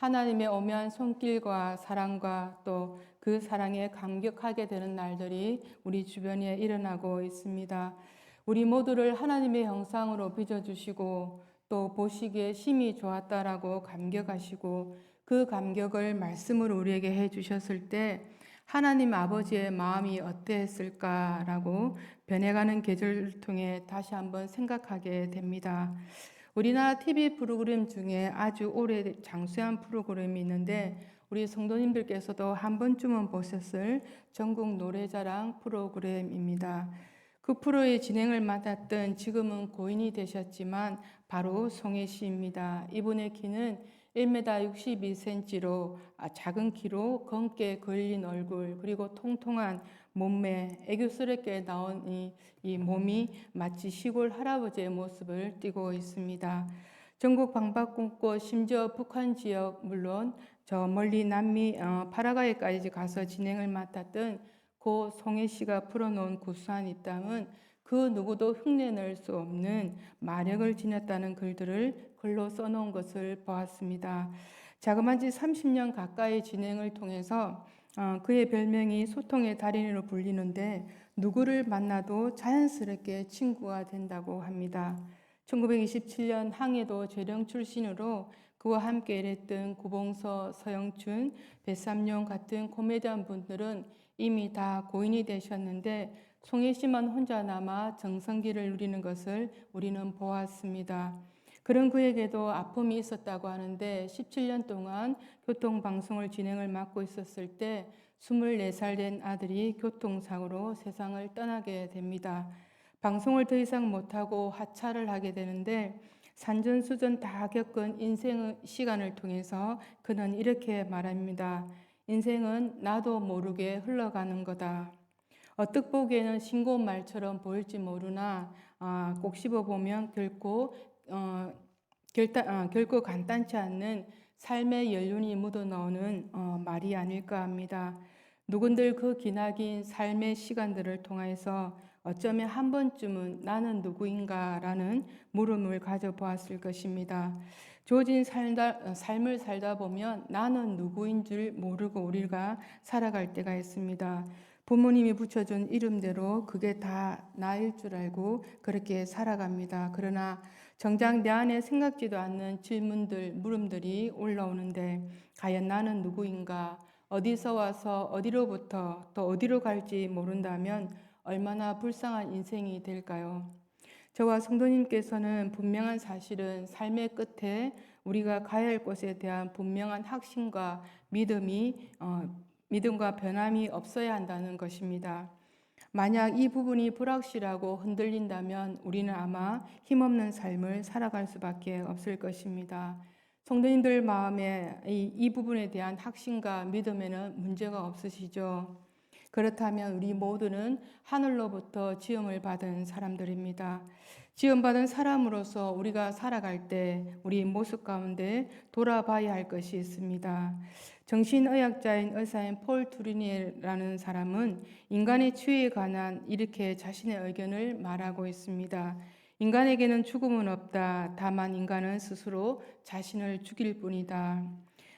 하나님의 오묘한 손길과 사랑과 또 그 사랑에 감격하게 되는 날들이 우리 주변에 일어나고 있습니다. 우리 모두를 하나님의 형상으로 빚어주시고 또 보시기에 심히 좋았다라고 감격하시고 그 감격을 말씀으로 우리에게 해주셨을 때 하나님 아버지의 마음이 어땠을까라고 변해가는 계절을 통해 다시 한번 생각하게 됩니다. 우리나라 TV 프로그램 중에 아주 오래 장수한 프로그램이 있는데 우리 성도님들께서도 한 번쯤은 보셨을 전국 노래자랑 프로그램입니다. 그 프로의 진행을 맡았던 지금은 고인이 되셨지만 바로 송혜 씨입니다. 이분의 키는 1m 62cm로 작은 키로 검게 걸린 얼굴 그리고 통통한 몸매 애교스럽게 나온 이 몸이 마치 시골 할아버지의 모습을 띠고 있습니다. 전국 방방곡곡 심지어 북한 지역 물론 저 멀리 남미 파라과이까지 가서 진행을 맡았던 고 송혜 씨가 풀어놓은 구수한 입담은 그 누구도 흉내낼 수 없는 마력을 지녔다는 글들을 글로 써놓은 것을 보았습니다. 자그마한 지 30년 가까이 진행을 통해서 그의 별명이 소통의 달인으로 불리는데 누구를 만나도 자연스럽게 친구가 된다고 합니다. 1927년 항해도 재령 출신으로 그와 함께 일했던 구봉서, 서영춘, 배삼룡 같은 코미디언 분들은 이미 다 고인이 되셨는데 송혜 씨만 혼자 남아 정성기를 누리는 것을 우리는 보았습니다. 그런 그에게도 아픔이 있었다고 하는데 17년 동안 교통방송을 진행을 맡고 있었을 때 24살 된 아들이 교통사고로 세상을 떠나게 됩니다. 방송을 더 이상 못하고 하차를 하게 되는데 산전수전 다 겪은 인생의 시간을 통해서 그는 이렇게 말합니다. 인생은 나도 모르게 흘러가는 거다. 어떻게 보기에는 싱거운 말처럼 보일지 모르나 꼭 씹어보면 결코 간단치 않는 삶의 연륜이 묻어나오는 말이 아닐까 합니다. 누군들 그 기나긴 삶의 시간들을 통해서 어쩌면 한 번쯤은 나는 누구인가라는 물음을 가져보았을 것입니다. 주어진 삶을 살다 보면 나는 누구인 줄 모르고 우리가 살아갈 때가 있습니다. 부모님이 붙여준 이름대로 그게 다 나일 줄 알고 그렇게 살아갑니다. 그러나 정작 내 안에 생각지도 않는 질문들, 물음들이 올라오는데 과연 나는 누구인가? 어디서 와서 어디로부터 또 어디로 갈지 모른다면 얼마나 불쌍한 인생이 될까요? 저와 성도님께서는 분명한 사실은 삶의 끝에 우리가 가야 할 곳에 대한 분명한 확신과 믿음과 변함이 없어야 한다는 것입니다. 만약 이 부분이 불확실하고 흔들린다면 우리는 아마 힘없는 삶을 살아갈 수밖에 없을 것입니다. 성도님들 마음에 이 부분에 대한 확신과 믿음에는 문제가 없으시죠? 그렇다면 우리 모두는 하늘로부터 지음을 받은 사람들입니다. 지음받은 사람으로서 우리가 살아갈 때 우리 모습 가운데 돌아봐야 할 것이 있습니다. 정신의학자인 의사인 폴 투리니라는 사람은 인간의 치유에 관한 이렇게 자신의 의견을 말하고 있습니다. 인간에게는 죽음은 없다. 다만 인간은 스스로 자신을 죽일 뿐이다.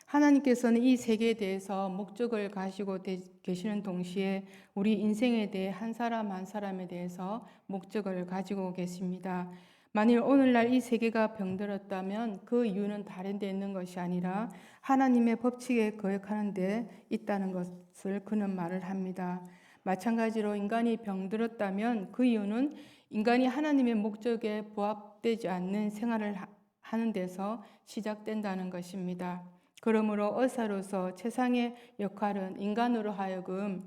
하나님께서는 이 세계에 대해서 목적을 가지고 계시는 동시에 우리 인생에 대해 한 사람 한 사람에 대해서 목적을 가지고 계십니다. 만일 오늘날 이 세계가 병들었다면 그 이유는 다른 데 있는 것이 아니라 하나님의 법칙에 거역하는 데 있다는 것을 그는 말을 합니다. 마찬가지로 인간이 병들었다면 그 이유는 인간이 하나님의 목적에 부합되지 않는 생활을 하는 데서 시작된다는 것입니다. 그러므로 의사로서 최상의 역할은 인간으로 하여금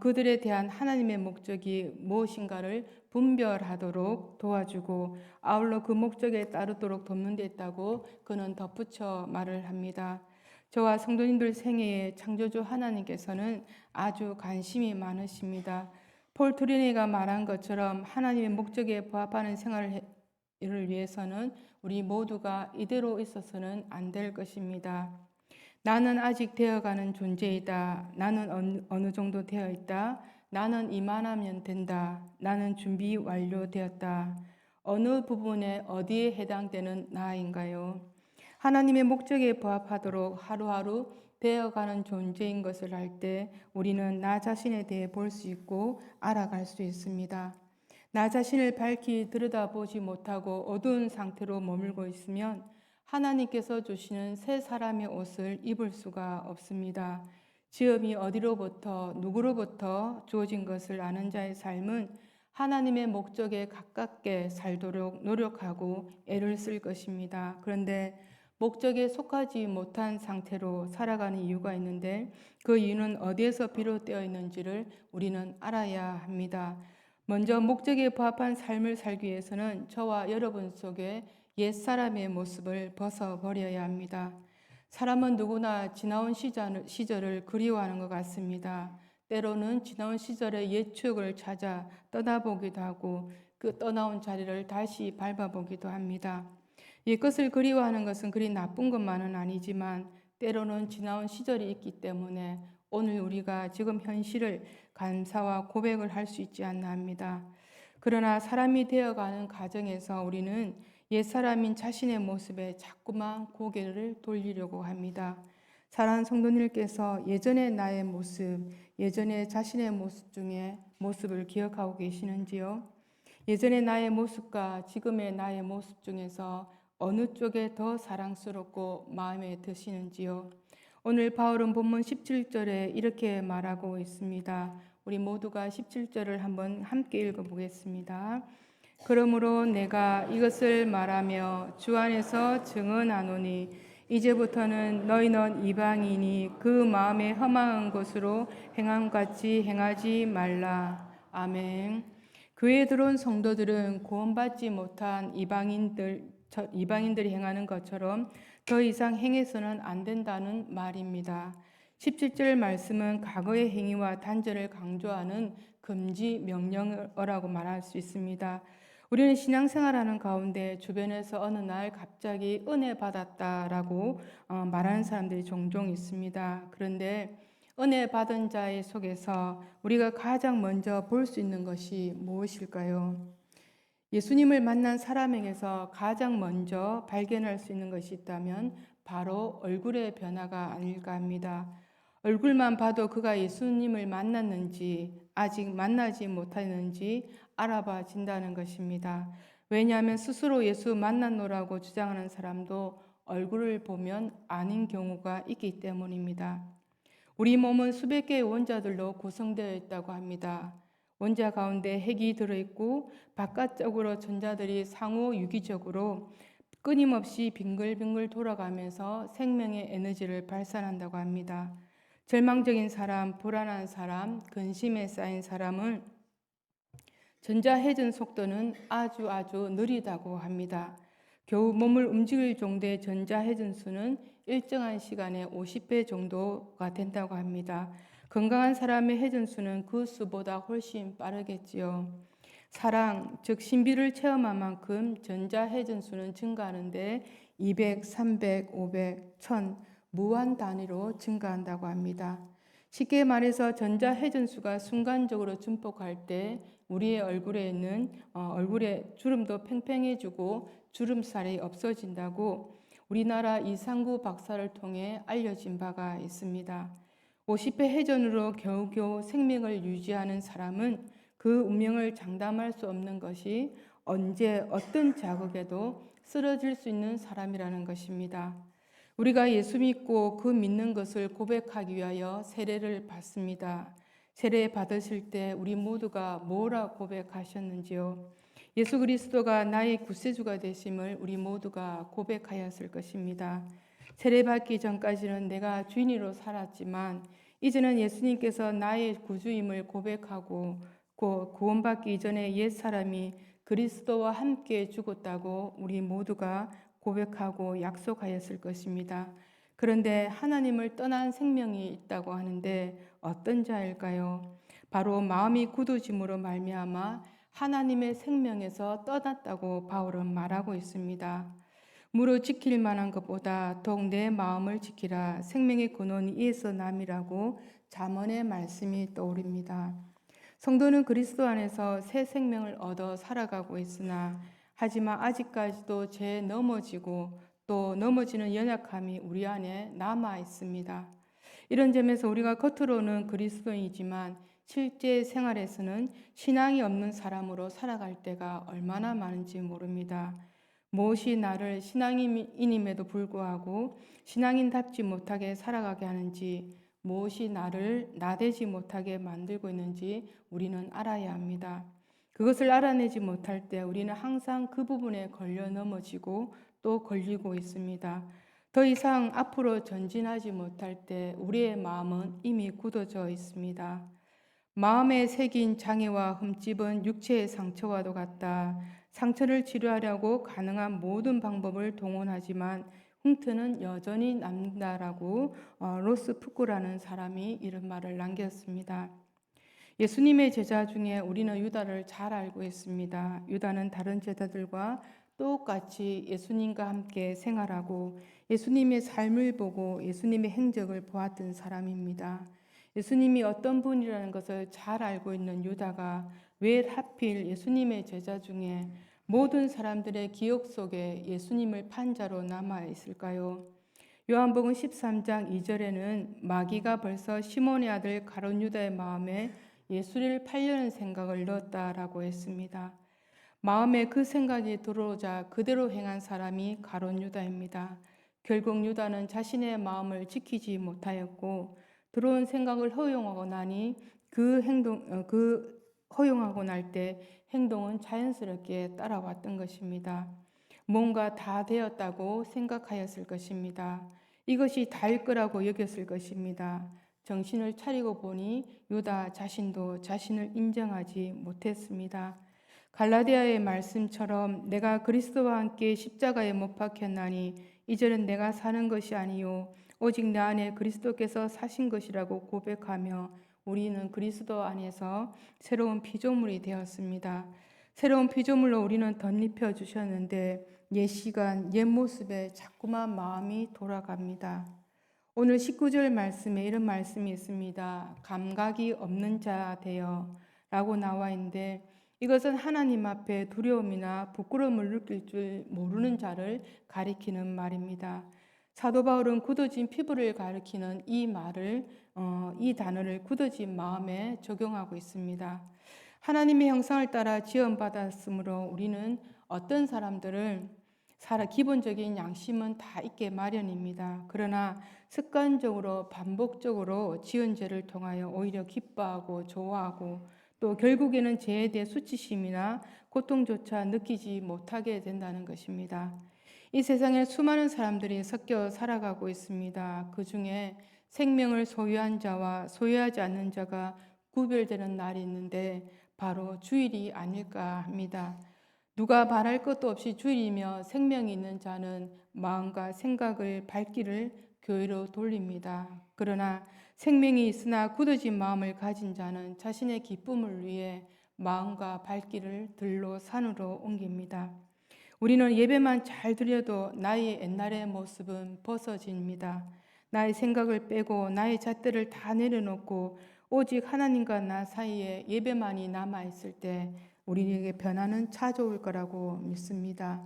그들에 대한 하나님의 목적이 무엇인가를 분별하도록 도와주고 아울러 그 목적에 따르도록 돕는 데 있다고 그는 덧붙여 말을 합니다. 저와 성도님들 생애에 창조주 하나님께서는 아주 관심이 많으십니다. 폴 트리니가 말한 것처럼 하나님의 목적에 부합하는 생활을 위해서는 우리 모두가 이대로 있어서는 안 될 것입니다. 나는 아직 되어가는 존재이다. 나는 어느 정도 되어 있다. 나는 이만하면 된다. 나는 준비 완료되었다. 어느 부분에 어디에 해당되는 나인가요? 하나님의 목적에 부합하도록 하루하루 되어가는 존재인 것을 알 때 우리는 나 자신에 대해 볼 수 있고 알아갈 수 있습니다. 나 자신을 밝히 들여다보지 못하고 어두운 상태로 머물고 있으면 하나님께서 주시는 새 사람의 옷을 입을 수가 없습니다. 지음이 어디로부터 누구로부터 주어진 것을 아는 자의 삶은 하나님의 목적에 가깝게 살도록 노력하고 애를 쓸 것입니다. 그런데 목적에 속하지 못한 상태로 살아가는 이유가 있는데 그 이유는 어디에서 비롯되어 있는지를 우리는 알아야 합니다. 먼저 목적에 부합한 삶을 살기 위해서는 저와 여러분 속에 옛사람의 모습을 벗어버려야 합니다. 사람은 누구나 지나온 시절을 그리워하는 것 같습니다. 때로는 지나온 시절의 옛 추억을 찾아 떠나보기도 하고 그 떠나온 자리를 다시 밟아보기도 합니다. 옛것을 그리워하는 것은 그리 나쁜 것만은 아니지만 때로는 지나온 시절이 있기 때문에 오늘 우리가 지금 현실을 감사와 고백을 할 수 있지 않나 합니다. 그러나 사람이 되어가는 과정에서 우리는 옛사람인 자신의 모습에 자꾸만 고개를 돌리려고 합니다. 사랑하는 성도님께서 예전의 나의 모습, 예전의 자신의 모습 중에 모습을 기억하고 계시는지요? 예전의 나의 모습과 지금의 나의 모습 중에서 어느 쪽에 더 사랑스럽고 마음에 드시는지요? 오늘 바울은 본문 17절에 이렇게 말하고 있습니다. 우리 모두가 17절을 한번 함께 읽어보겠습니다. 그러므로 내가 이것을 말하며 주 안에서 증언하노니 이제부터는 너희는 이방인이 그 마음에 험한 것으로 행함 같이 행하지 말라. 아멘. 교회에 들어온 성도들은 구원받지 못한 이방인들이 행하는 것처럼 더 이상 행해서는 안 된다는 말입니다. 17절 말씀은 과거의 행위와 단절을 강조하는 금지 명령어라고 말할 수 있습니다. 우리는 신앙생활하는 가운데 주변에서 어느 날 갑자기 은혜 받았다라고 말하는 사람들이 종종 있습니다. 그런데 은혜 받은 자의 속에서 우리가 가장 먼저 볼 수 있는 것이 무엇일까요? 예수님을 만난 사람에게서 가장 먼저 발견할 수 있는 것이 있다면 바로 얼굴의 변화가 아닐까 합니다. 얼굴만 봐도 그가 예수님을 만났는지 아직 만나지 못했는지 알아봐진다는 것입니다. 왜냐하면 스스로 예수 만났노라고 주장하는 사람도 얼굴을 보면 아닌 경우가 있기 때문입니다. 우리 몸은 수백 개의 원자들로 구성되어 있다고 합니다. 원자 가운데 핵이 들어있고 바깥쪽으로 전자들이 상호 유기적으로 끊임없이 빙글빙글 돌아가면서 생명의 에너지를 발산한다고 합니다. 절망적인 사람, 불안한 사람, 근심에 쌓인 사람은 전자회전 속도는 아주 느리다고 합니다. 겨우 몸을 움직일 정도의 전자회전수는 일정한 시간에 50배 정도가 된다고 합니다. 건강한 사람의 회전수는 그 수보다 훨씬 빠르겠지요. 사랑, 즉 신비를 체험한 만큼 전자회전수는 증가하는데 200, 300, 500, 1000 무한 단위로 증가한다고 합니다. 쉽게 말해서 전자회전수가 순간적으로 증폭할 때 우리의 얼굴에 있는 얼굴에 주름도 팽팽해지고 주름살이 없어진다고 우리나라 이상구 박사를 통해 알려진 바가 있습니다. 50회 회전으로 겨우겨우 생명을 유지하는 사람은 그 운명을 장담할 수 없는 것이 언제 어떤 자극에도 쓰러질 수 있는 사람이라는 것입니다. 우리가 예수 믿고 그 믿는 것을 고백하기 위하여 세례를 받습니다. 세례 받으실 때 우리 모두가 뭐라 고백하셨는지요? 예수 그리스도가 나의 구세주가 되심을 우리 모두가 고백하였을 것입니다. 세례 받기 전까지는 내가 주인으로 살았지만 이제는 예수님께서 나의 구주임을 고백하고 구원받기 이전에 옛사람이 그리스도와 함께 죽었다고 우리 모두가 고백하고 약속하였을 것입니다. 그런데 하나님을 떠난 생명이 있다고 하는데 어떤 자일까요? 바로 마음이 굳어짐으로 말미암아 하나님의 생명에서 떠났다고 바울은 말하고 있습니다. 무릇 지킬 만한 것보다 더욱 내 마음을 지키라. 생명의 근원이 이에서 남이라고 잠언의 말씀이 떠오릅니다. 성도는 그리스도 안에서 새 생명을 얻어 살아가고 있으나 하지만 아직까지도 죄에 넘어지고 또 넘어지는 연약함이 우리 안에 남아 있습니다. 이런 점에서 우리가 겉으로는 그리스도인이지만 실제 생활에서는 신앙이 없는 사람으로 살아갈 때가 얼마나 많은지 모릅니다. 무엇이 나를 신앙인임에도 불구하고 신앙인답지 못하게 살아가게 하는지, 무엇이 나를 나대지 못하게 만들고 있는지 우리는 알아야 합니다. 그것을 알아내지 못할 때 우리는 항상 그 부분에 걸려 넘어지고 또 걸리고 있습니다. 더 이상 앞으로 전진하지 못할 때 우리의 마음은 이미 굳어져 있습니다. 마음에 새긴 장애와 흠집은 육체의 상처와도 같다. 상처를 치료하려고 가능한 모든 방법을 동원하지만 흉터는 여전히 남는다라고 로스 푸꾸라는 사람이 이런 말을 남겼습니다. 예수님의 제자 중에 우리는 유다를 잘 알고 있습니다. 유다는 다른 제자들과 똑같이 예수님과 함께 생활하고 예수님의 삶을 보고 예수님의 행적을 보았던 사람입니다. 예수님이 어떤 분이라는 것을 잘 알고 있는 유다가 왜 하필 예수님의 제자 중에 모든 사람들의 기억 속에 예수님을 판자로 남아 있을까요? 요한복음 13장 2절에는 마귀가 벌써 시몬의 아들 가룟 유다의 마음에 예수를 팔려는 생각을 넣었다라고 했습니다. 마음에 그 생각이 들어오자 그대로 행한 사람이 가룟 유다입니다. 결국 유다는 자신의 마음을 지키지 못하였고 들어온 생각을 허용하고 나니 허용하고 날 때 행동은 자연스럽게 따라왔던 것입니다. 뭔가 다 되었다고 생각하였을 것입니다. 이것이 다일 거라고 여겼을 것입니다. 정신을 차리고 보니 유다 자신도 자신을 인정하지 못했습니다. 갈라디아의 말씀처럼 내가 그리스도와 함께 십자가에 못 박혔나니 이제는 내가 사는 것이 아니요 오직 내 안에 그리스도께서 사신 것이라고 고백하며 우리는 그리스도 안에서 새로운 피조물이 되었습니다. 새로운 피조물로 우리는 덧입혀 주셨는데 옛 시간, 옛 모습에 자꾸만 마음이 돌아갑니다. 오늘 19절 말씀에 이런 말씀이 있습니다. 감각이 없는 자 되어 라고 나와 있는데 이것은 하나님 앞에 두려움이나 부끄러움을 느낄 줄 모르는 자를 가리키는 말입니다. 사도 바울은 굳어진 피부를 가리키는 이 단어를 굳어진 마음에 적용하고 있습니다. 하나님의 형상을 따라 지원받았으므로 우리는 어떤 사람들을 기본적인 양심은 다 있게 마련입니다. 그러나 습관적으로 반복적으로 지은 죄를 통하여 오히려 기뻐하고 좋아하고 또 결국에는 죄에 대해 수치심이나 고통조차 느끼지 못하게 된다는 것입니다. 이 세상에 수많은 사람들이 섞여 살아가고 있습니다. 그 중에 생명을 소유한 자와 소유하지 않는 자가 구별되는 날이 있는데 바로 주일이 아닐까 합니다. 누가 바랄 것도 없이 주일이며 생명이 있는 자는 마음과 생각을 발길을 교회로 돌립니다. 그러나 생명이 있으나 굳어진 마음을 가진 자는 자신의 기쁨을 위해 마음과 발길을 들로 산으로 옮깁니다. 우리는 예배만 잘 드려도 나의 옛날의 모습은 벗어집니다. 나의 생각을 빼고 나의 잣대를 다 내려놓고 오직 하나님과 나 사이에 예배만이 남아있을 때 우리에게 변화는 찾아올 거라고 믿습니다.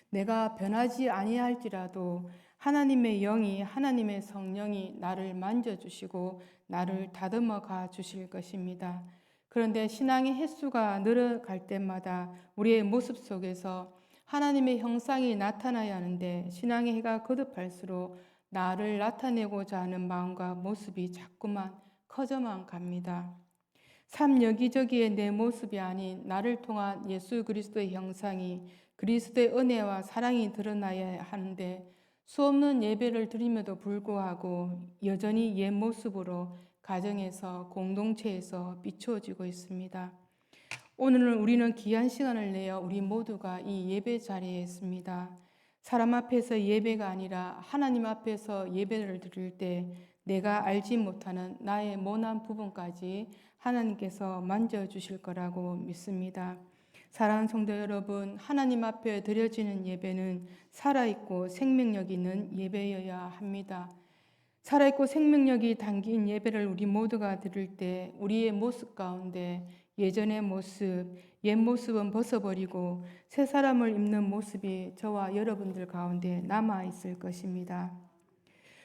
내가 변하지 아니할지라도 하나님의 영이 하나님의 성령이 나를 만져주시고 나를 다듬어 가 주실 것입니다. 그런데 신앙의 횟수가 늘어갈 때마다 우리의 모습 속에서 하나님의 형상이 나타나야 하는데 신앙의 해가 거듭할수록 나를 나타내고자 하는 마음과 모습이 자꾸만 커져만 갑니다. 삶 여기저기에 내 모습이 아닌 나를 통한 예수 그리스도의 형상이 그리스도의 은혜와 사랑이 드러나야 하는데 수없는 예배를 드림에도 불구하고 여전히 옛 모습으로 가정에서 공동체에서 비추어지고 있습니다. 오늘 우리는 귀한 시간을 내어 우리 모두가 이 예배 자리에 있습니다. 사람 앞에서 예배가 아니라 하나님 앞에서 예배를 드릴 때 내가 알지 못하는 나의 모난 부분까지 하나님께서 만져주실 거라고 믿습니다. 사랑하는 성도 여러분, 하나님 앞에 드려지는 예배는 살아있고 생명력 있는 예배여야 합니다. 살아있고 생명력이 담긴 예배를 우리 모두가 드릴 때 우리의 모습 가운데 예전의 모습, 옛 모습은 벗어버리고 새 사람을 입는 모습이 저와 여러분들 가운데 남아 있을 것입니다.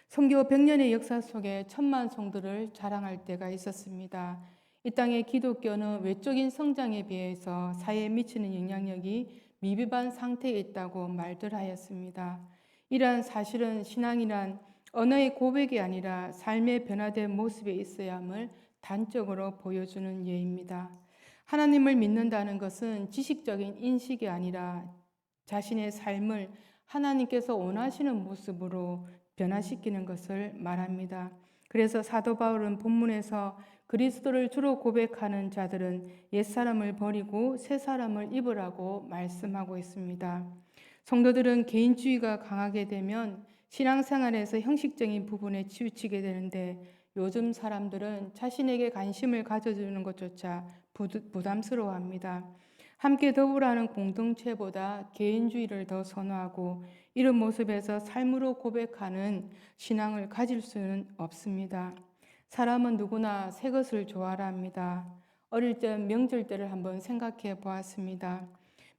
선교 100년의 역사 속에 천만 성도를 자랑할 때가 있었습니다. 이 땅의 기독교는 외적인 성장에 비해서 사회에 미치는 영향력이 미비한 상태에 있다고 말들 하였습니다. 이러한 사실은 신앙이란 언어의 고백이 아니라 삶의 변화된 모습에 있어야 함을 단적으로 보여주는 예입니다. 하나님을 믿는다는 것은 지식적인 인식이 아니라 자신의 삶을 하나님께서 원하시는 모습으로 변화시키는 것을 말합니다. 그래서 사도 바울은 본문에서 그리스도를 주로 고백하는 자들은 옛사람을 버리고 새사람을 입으라고 말씀하고 있습니다. 성도들은 개인주의가 강하게 되면 신앙생활에서 형식적인 부분에 치우치게 되는데 요즘 사람들은 자신에게 관심을 가져주는 것조차 부담스러워합니다. 함께 더불어하는 공동체보다 개인주의를 더 선호하고 이런 모습에서 삶으로 고백하는 신앙을 가질 수는 없습니다. 사람은 누구나 새 것을 좋아라 합니다. 어릴 적 명절 때를 한번 생각해 보았습니다.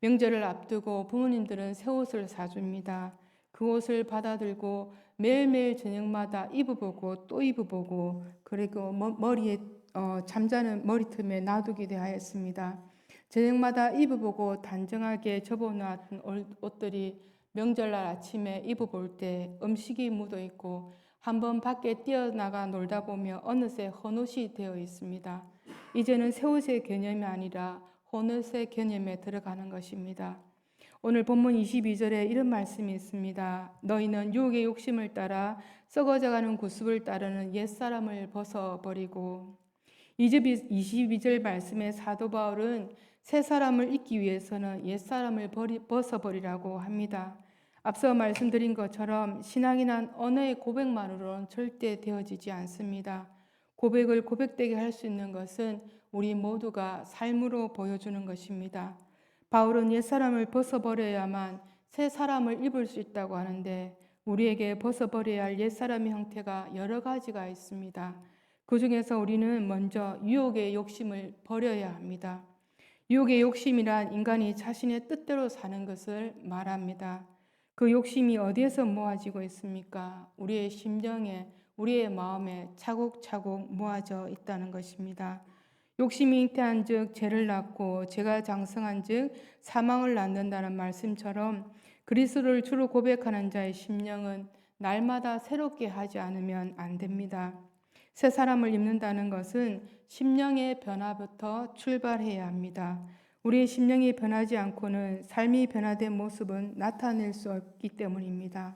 명절을 앞두고 부모님들은 새 옷을 사줍니다. 그 옷을 받아들고 매일매일 저녁마다 입어보고 또 입어보고 그리고 머리에 잠자는 머리틈에 놔두기도 하였습니다. 저녁마다 입어보고 단정하게 접어놓았던 옷들이 명절날 아침에 입어볼 때 음식이 묻어있고 한번 밖에 뛰어나가 놀다 보면 어느새 헌옷이 되어 있습니다. 이제는 새 옷의 개념이 아니라 헌옷의 개념에 들어가는 것입니다. 오늘 본문 22절에 이런 말씀이 있습니다. 너희는 유혹의 욕심을 따라 썩어져가는 구습을 따르는 옛사람을 벗어버리고 22절 말씀에 사도 바울은 새 사람을 입기 위해서는 옛사람을 벗어버리라고 합니다. 앞서 말씀드린 것처럼 신앙이란 언어의 고백만으로는 절대 되어지지 않습니다. 고백을 고백되게 할 수 있는 것은 우리 모두가 삶으로 보여주는 것입니다. 바울은 옛사람을 벗어버려야만 새 사람을 입을 수 있다고 하는데 우리에게 벗어버려야 할 옛사람의 형태가 여러 가지가 있습니다. 그 중에서 우리는 먼저 유혹의 욕심을 버려야 합니다. 유혹의 욕심이란 인간이 자신의 뜻대로 사는 것을 말합니다. 그 욕심이 어디에서 모아지고 있습니까? 우리의 심령에, 우리의 마음에 차곡차곡 모아져 있다는 것입니다. 욕심이 잉태한 즉 죄를 낳고 죄가 장성한 즉 사망을 낳는다는 말씀처럼 그리스도를 주로 고백하는 자의 심령은 날마다 새롭게 하지 않으면 안 됩니다. 새 사람을 입는다는 것은 심령의 변화부터 출발해야 합니다. 우리의 심령이 변하지 않고는 삶이 변화된 모습은 나타낼 수 없기 때문입니다.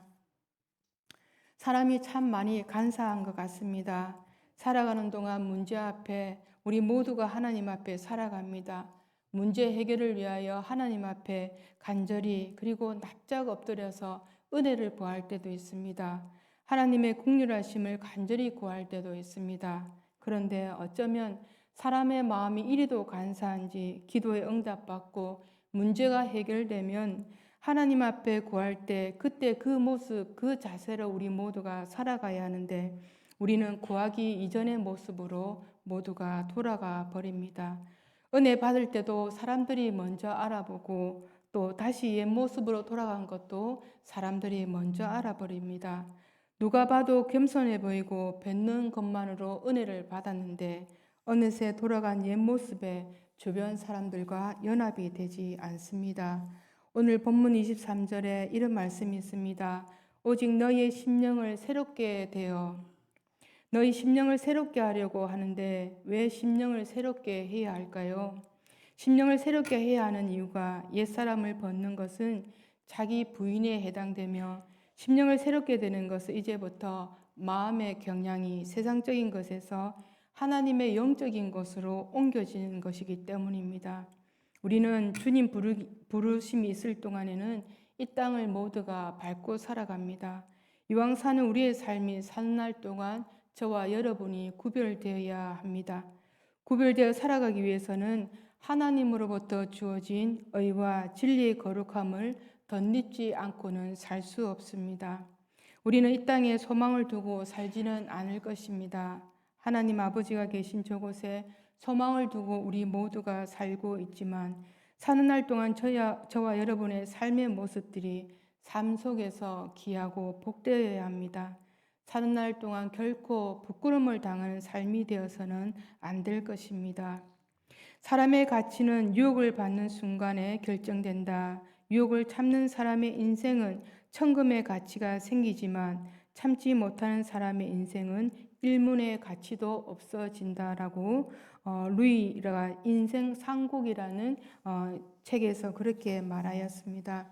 사람이 참 많이 간사한 것 같습니다. 살아가는 동안 문제 앞에 우리 모두가 하나님 앞에 살아갑니다. 문제 해결을 위하여 하나님 앞에 간절히 그리고 납작 엎드려서 은혜를 구할 때도 있습니다. 하나님의 긍휼하심을 간절히 구할 때도 있습니다. 그런데 어쩌면 사람의 마음이 이리도 간사한지 기도에 응답받고 문제가 해결되면 하나님 앞에 구할 때 그때 그 모습, 그 자세로 우리 모두가 살아가야 하는데 우리는 구하기 이전의 모습으로 모두가 돌아가 버립니다. 은혜 받을 때도 사람들이 먼저 알아보고 또 다시 옛 모습으로 돌아간 것도 사람들이 먼저 알아버립니다. 누가 봐도 겸손해 보이고 뱉는 것만으로 은혜를 받았는데 어느새 돌아간 옛 모습에 주변 사람들과 연합이 되지 않습니다. 오늘 본문 23절에 이런 말씀이 있습니다. 오직 너희의 심령을 새롭게 너희 심령을 새롭게 하려고 하는데 왜 심령을 새롭게 해야 할까요? 심령을 새롭게 해야 하는 이유가 옛사람을 벗는 것은 자기 부인에 해당되며 심령을 새롭게 되는 것은 이제부터 마음의 경향이 세상적인 것에서 하나님의 영적인 것으로 옮겨지는 것이기 때문입니다. 우리는 주님 부르심이 있을 동안에는 이 땅을 모두가 밟고 살아갑니다. 이왕 사는 우리의 삶이 사는 날 동안 저와 여러분이 구별되어야 합니다. 구별되어 살아가기 위해서는 하나님으로부터 주어진 의와 진리의 거룩함을 덧입지 않고는 살 수 없습니다. 우리는 이 땅에 소망을 두고 살지는 않을 것입니다. 하나님 아버지가 계신 저곳에 소망을 두고 우리 모두가 살고 있지만 사는 날 동안 저와 여러분의 삶의 모습들이 삶 속에서 귀하고 복되어야 합니다. 사는 날 동안 결코 부끄러움을 당하는 삶이 되어서는 안 될 것입니다. 사람의 가치는 유혹을 받는 순간에 결정된다. 유혹을 참는 사람의 인생은 천금의 가치가 생기지만 참지 못하는 사람의 인생은 일문의 가치도 없어진다라고 루이가 인생 상곡이라는 책에서 그렇게 말하였습니다.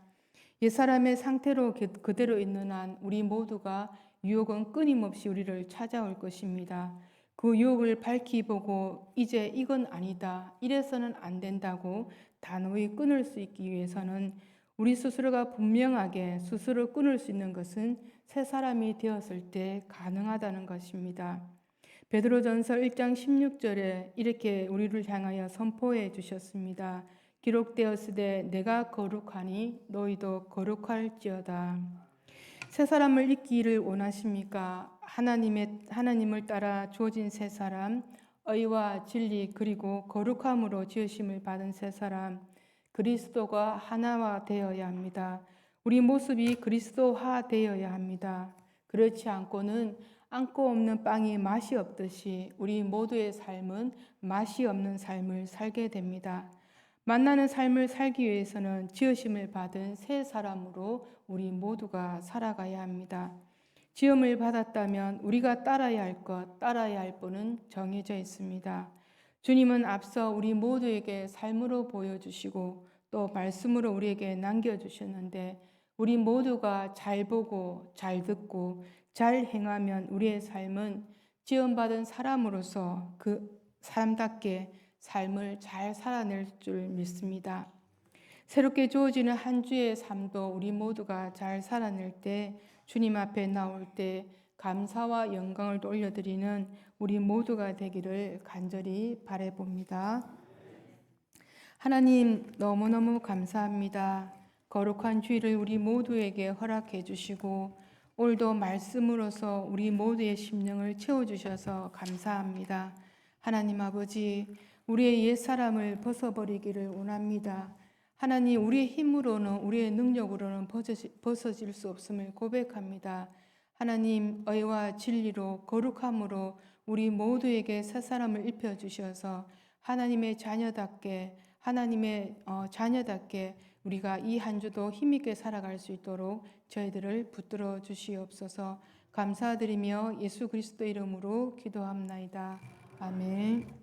옛사람의 상태로 그대로 있는 한 우리 모두가 유혹은 끊임없이 우리를 찾아올 것입니다. 그 유혹을 밝히 보고 이제 이건 아니다, 이래서는 안 된다고 단호히 끊을 수 있기 위해서는 우리 스스로가 분명하게 스스로 끊을 수 있는 것은 새 사람이 되었을 때 가능하다는 것입니다. 베드로전서 1장 16절에 이렇게 우리를 향하여 선포해 주셨습니다. 기록되었으되 내가 거룩하니 너희도 거룩할지어다. 새 사람을 잊기를 원하십니까? 하나님을 따라 주어진 새 사람, 의와 진리 그리고 거룩함으로 지으심을 받은 새 사람, 그리스도가 하나화 되어야 합니다. 우리 모습이 그리스도화 되어야 합니다. 그렇지 않고는 안고 없는 빵이 맛이 없듯이 우리 모두의 삶은 맛이 없는 삶을 살게 됩니다. 만나는 삶을 살기 위해서는 지으심을 받은 새 사람으로 우리 모두가 살아가야 합니다. 지음을 받았다면 우리가 따라야 할 것, 따라야 할 분은 정해져 있습니다. 주님은 앞서 우리 모두에게 삶으로 보여주시고 또 말씀으로 우리에게 남겨주셨는데 우리 모두가 잘 보고 잘 듣고 잘 행하면 우리의 삶은 지음받은 사람으로서 그 사람답게 삶을 잘 살아낼 줄 믿습니다. 새롭게 주어지는 한 주의 삶도 우리 모두가 잘 살아낼 때 주님 앞에 나올 때 감사와 영광을 올려드리는 우리 모두가 되기를 간절히 바라봅니다. 하나님 너무너무 감사합니다. 거룩한 주일을 우리 모두에게 허락해 주시고 오늘도 말씀으로서 우리 모두의 심령을 채워주셔서 감사합니다. 하나님 아버지, 우리의 옛사람을 벗어버리기를 원합니다. 하나님, 우리의 힘으로는 우리의 능력으로는 벗어질 수 없음을 고백합니다. 하나님, 의와 진리로 거룩함으로 우리 모두에게 새 사람을 입혀주셔서 하나님의 자녀답게 우리가 이 한 주도 힘있게 살아갈 수 있도록 저희들을 붙들어 주시옵소서. 감사드리며 예수 그리스도 이름으로 기도합나이다. 아멘.